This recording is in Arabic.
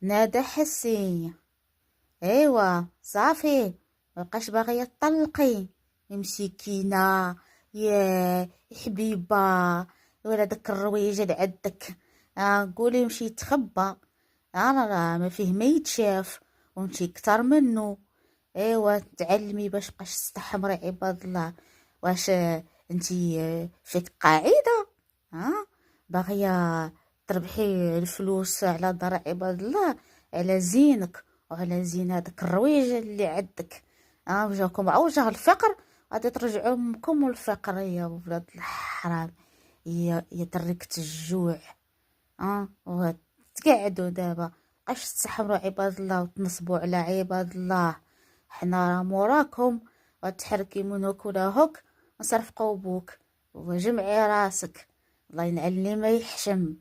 نادى حسي. ايوا صافي، مبقاش باغية تطلقي؟ مسكينة، يا حبيبة، ولا داك الرويجة اللي عندك. قولي يمشي يتخبى. انا راه ما فيه ما يتشاف، وانتي كتر منه. ايوا تعلمي باش بقاش تستحمري عباد الله. واش انتي فيك قاعدة؟ ها، باغية تربحي الفلوس على دار عباد الله، على زينك وعلى زين هذاك الرويج اللي عندك. وجاكم عوجه الفقر، غادي ترجعوا امكم الفقر يا ولاد الحرام، يا تركت الجوع. وتقعدوا دابا اش تسحروا عباد الله وتنصبوا على عباد الله. حنا راه موراكم، وتحركي من هوك ولا هوك، نصرفقوا بوك. وجمعي راسك، الله ينعل لي ما يحشم.